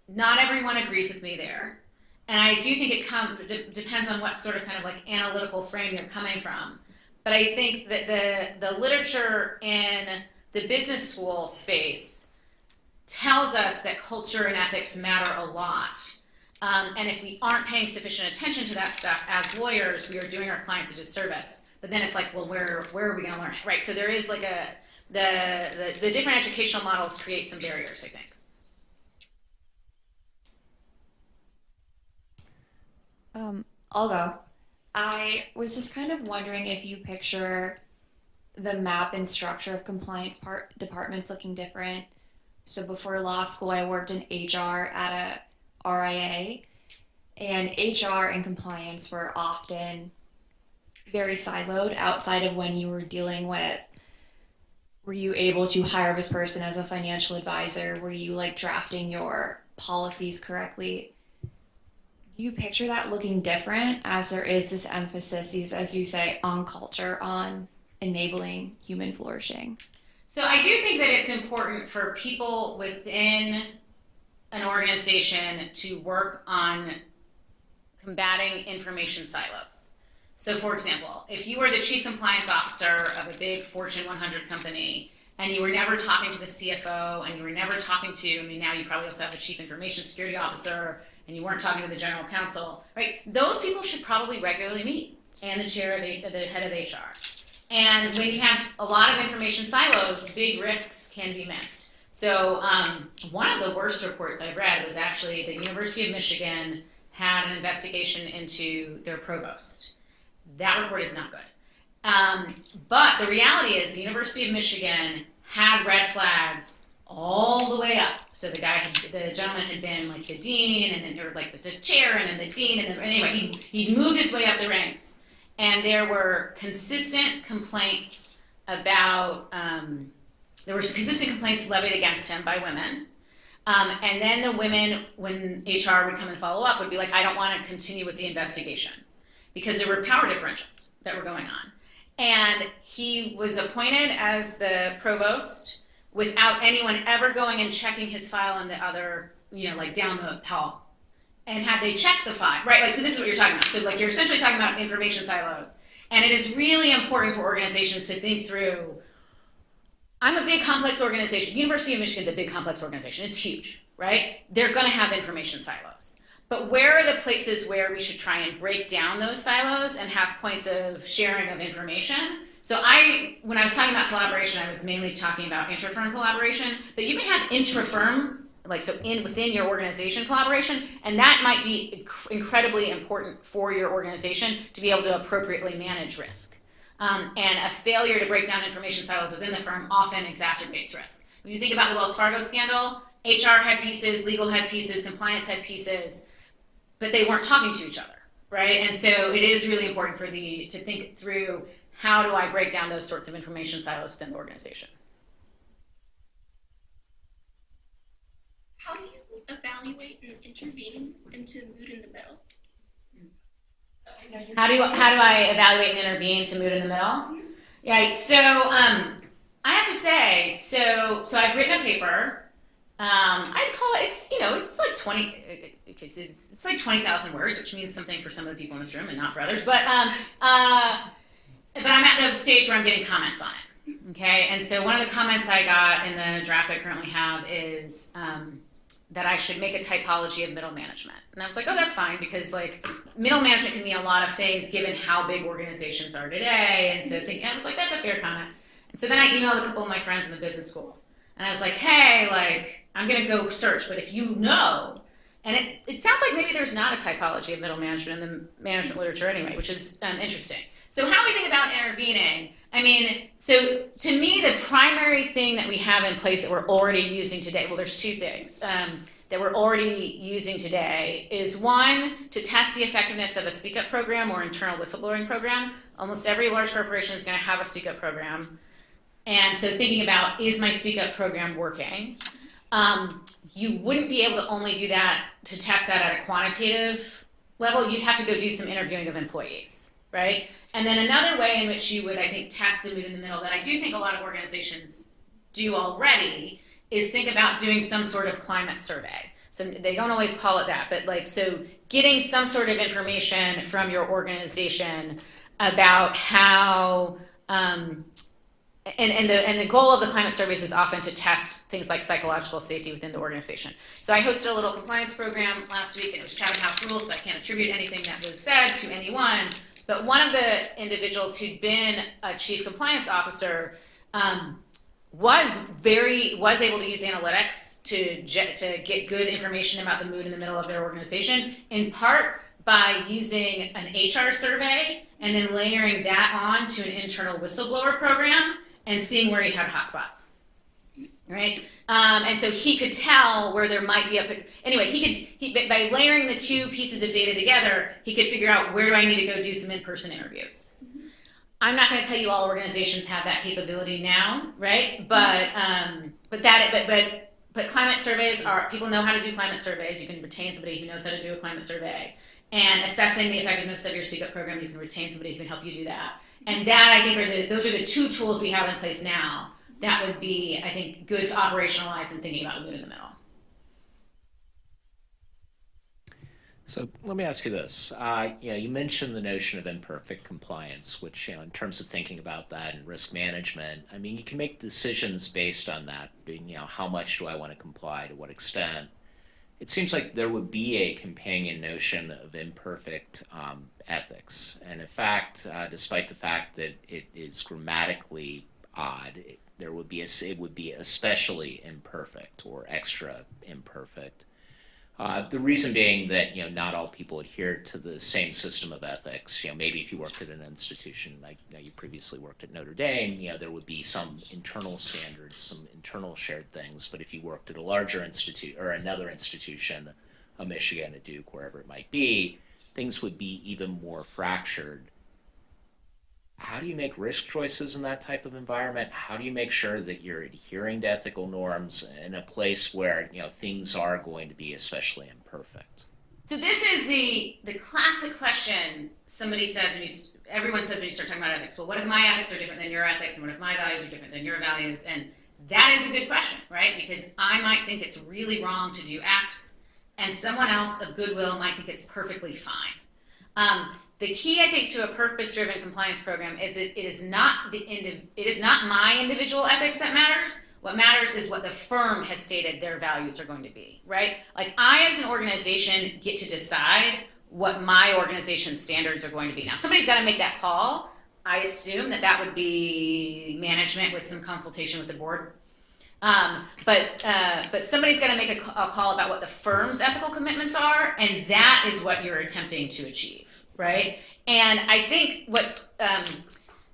not everyone agrees with me there. And I do think it depends on what sort of kind of like analytical frame you're coming from. But I think that the literature in the business school space tells us that culture and ethics matter a lot. And if we aren't paying sufficient attention to that stuff as lawyers, we are doing our clients a disservice. But then it's like, well, where are we going to learn it, right? So there is like the different educational models create some barriers, I think. I'll go. I was just kind of wondering if you picture the map and structure of compliance departments looking different. So before law school, I worked in HR at a RIA, and HR and compliance were often very siloed outside of when you were dealing with, were you able to hire this person as a financial advisor? Were you like drafting your policies correctly? Do you picture that looking different as there is this emphasis, as you say, on culture, on enabling human flourishing? So I do think that it's important for people within an organization to work on combating information silos. So for example, if you were the chief compliance officer of a big Fortune 100 company and you were never talking to the CFO and you were never talking to, I mean, now you probably also have a chief information security officer and you weren't talking to the general counsel, right? Those people should probably regularly meet, and the chair of the head of HR. And when you have a lot of information silos, big risks can be missed. So one of the worst reports I've read was actually the University of Michigan had an investigation into their provost. That report is not good. But the reality is the University of Michigan had red flags all the way up. So the gentleman had been like the dean, and then or like the chair, and then the dean, and then anyway, he moved his way up the ranks. And there were consistent complaints about levied against him by women. And then the women, when HR would come and follow up, would be like, I don't want to continue with the investigation because there were power differentials that were going on. And he was appointed as the provost without anyone ever going and checking his file in the other, like down the hall. And had they checked the file, right? Like, so this is what you're talking about. So like you're essentially talking about information silos. And it is really important for organizations to think through, I'm a big complex organization. University of Michigan's a big complex organization. It's huge, right? They're gonna have information silos. But where are the places where we should try and break down those silos and have points of sharing of information? So when I was talking about collaboration, I was mainly talking about intra-firm collaboration, but you can have intra-firm, within your organization collaboration, and that might be incredibly important for your organization to be able to appropriately manage risk. And a failure to break down information silos within the firm often exacerbates risk. When you think about the Wells Fargo scandal, HR had pieces, legal had pieces, compliance had pieces, but they weren't talking to each other, right? And so it is really important to think through, how do I break down those sorts of information silos within the organization? How do you evaluate and intervene into mood in the middle? How do I evaluate and intervene to mood in the middle? Yeah, so I have to say, so I've written a paper. I'd call it, it's like 20. Okay, so it's like 20,000 words, which means something for some of the people in this room and not for others. But I'm at the stage where I'm getting comments on it. Okay, and so one of the comments I got in the draft I currently have is that I should make a typology of middle management. And I was like, oh, that's fine, because like middle management can mean a lot of things given how big organizations are today. And so I was like, that's a fair comment. And so then I emailed a couple of my friends in the business school. And I was like, hey, like, I'm going to go search, but if you know, and it sounds like maybe there's not a typology of middle management in the management literature anyway, which is interesting. So how we think about intervening, so to me, the primary thing that we have in place that we're already using today, well, there's two things that we're already using today is one, to test the effectiveness of a speak up program or internal whistleblowing program. Almost every large corporation is going to have a speak up program. And so thinking about, is my speak up program working? You wouldn't be able to only do that to test that at a quantitative level. You'd have to go do some interviewing of employees, right? And then another way in which you would, I think, test the mood in the middle that I do think a lot of organizations do already is think about doing some sort of climate survey. So they don't always call it that, but so getting some sort of information from your organization about how, and the goal of the climate surveys is often to test things like psychological safety within the organization. So I hosted a little compliance program last week, and it was Chatham House rules, so I can't attribute anything that was said to anyone. But one of the individuals who'd been a chief compliance officer was able to use analytics to get good information about the mood in the middle of their organization, in part by using an HR survey and then layering that on to an internal whistleblower program and seeing where he had hotspots, right? And so he could tell where there might be by layering the two pieces of data together, he could figure out, where do I need to go do some in-person interviews? Mm-hmm. I'm not going to tell you all organizations have that capability now, right? But climate surveys people know how to do climate surveys. You can retain somebody who knows how to do a climate survey. And assessing the effectiveness of your Speak Up program, you can retain somebody who can help you do that. And that, I think, those are the two tools we have in place now that would be, I think, good to operationalize in thinking about the mood in the middle. So let me ask you this. You mentioned the notion of imperfect compliance, which, in terms of thinking about that and risk management, you can make decisions based on that, being, how much do I want to comply, to what extent. It seems like there would be a companion notion of imperfect ethics. And in fact, despite the fact that it is grammatically odd, there would be it would be especially imperfect or extra imperfect. The reason being that not all people adhere to the same system of ethics. Maybe if you worked at an institution, like you previously worked at Notre Dame, there would be some internal standards, some internal shared things. But if you worked at a larger institute or another institution, a Michigan, a Duke, wherever it might be, things would be even more fractured. How do you make risk choices in that type of environment? How do you make sure that you're adhering to ethical norms in a place where things are going to be especially imperfect? So this is the classic question somebody says everyone says when you start talking about ethics. Well, what if my ethics are different than your ethics, and what if my values are different than your values? And that is a good question, right? Because I might think it's really wrong to do X, and someone else of goodwill might think it's perfectly fine. The key, I think, to a purpose-driven compliance program is it is not my individual ethics that matters. What matters is what the firm has stated their values are going to be, right? Like I, as an organization, get to decide what my organization's standards are going to be. Now, somebody's got to make that call. I assume that would be management with some consultation with the board. But somebody's got to make a call about what the firm's ethical commitments are, and that is what you're attempting to achieve. Right? And I think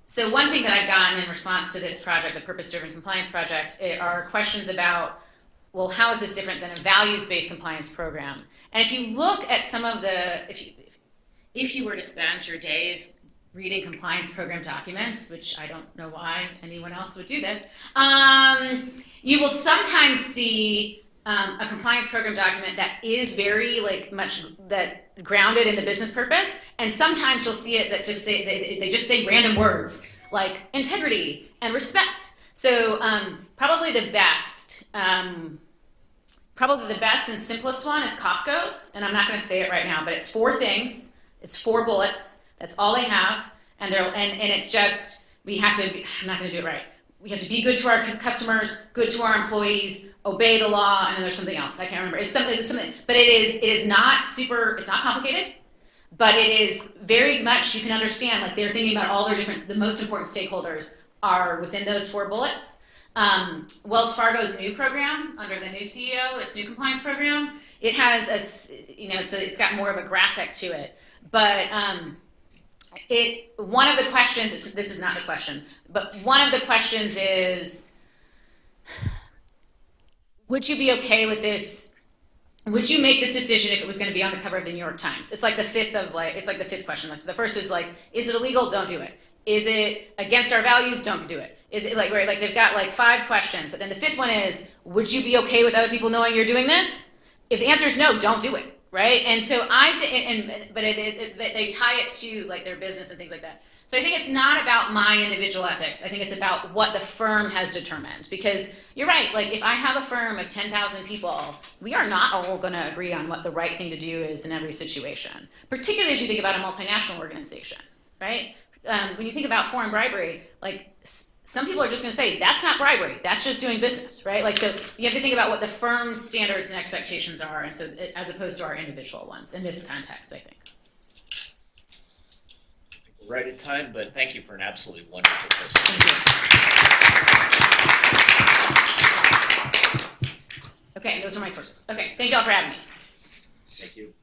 so one thing that I've gotten in response to this project, the Purpose-Driven Compliance Project, are questions about, well, how is this different than a values-based compliance program? And if you look at some of if you were to spend your days reading compliance program documents, which I don't know why anyone else would do this, you will sometimes see a compliance program document that is very much that grounded in the business purpose, and sometimes you'll see it that they just say random words like integrity and respect. So probably the best and simplest one is Costco's, and I'm not going to say it right now, but it's 4 things, it's 4 bullets, that's all they have, and it's just I'm not going to do it right. We have to be good to our customers, good to our employees, obey the law, and then there's something else. I can't remember. It's something, but it is not super. It's not complicated, but it is very much. You can understand, they're thinking about all the most important stakeholders are within those 4 bullets. Wells Fargo's new program under the new CEO, its new compliance program, it has it's got more of a graphic to it, but. One of the questions, this is not the question, but one of the questions is, would you be okay with this? Would you make this decision if it was going to be on the cover of the New York Times? It's like the fifth question. The first is is it illegal? Don't do it. Is it against our values? Don't do it. Is it they've got 5 questions, but then the 5th one is, would you be okay with other people knowing you're doing this? If the answer is no, don't do it. Right, and so they tie it to their business and things like that. So I think it's not about my individual ethics. I think it's about what the firm has determined. Because you're right, if I have a firm of 10,000 people, we are not all going to agree on what the right thing to do is in every situation. Particularly as you think about a multinational organization, right? When you think about foreign bribery, some people are just going to say, that's not bribery, that's just doing business, right? So you have to think about what the firm's standards and expectations are, and so as opposed to our individual ones in this context, I think. We're right at time, but thank you for an absolutely wonderful presentation. Okay, those are my sources. Okay, thank you all for having me. Thank you.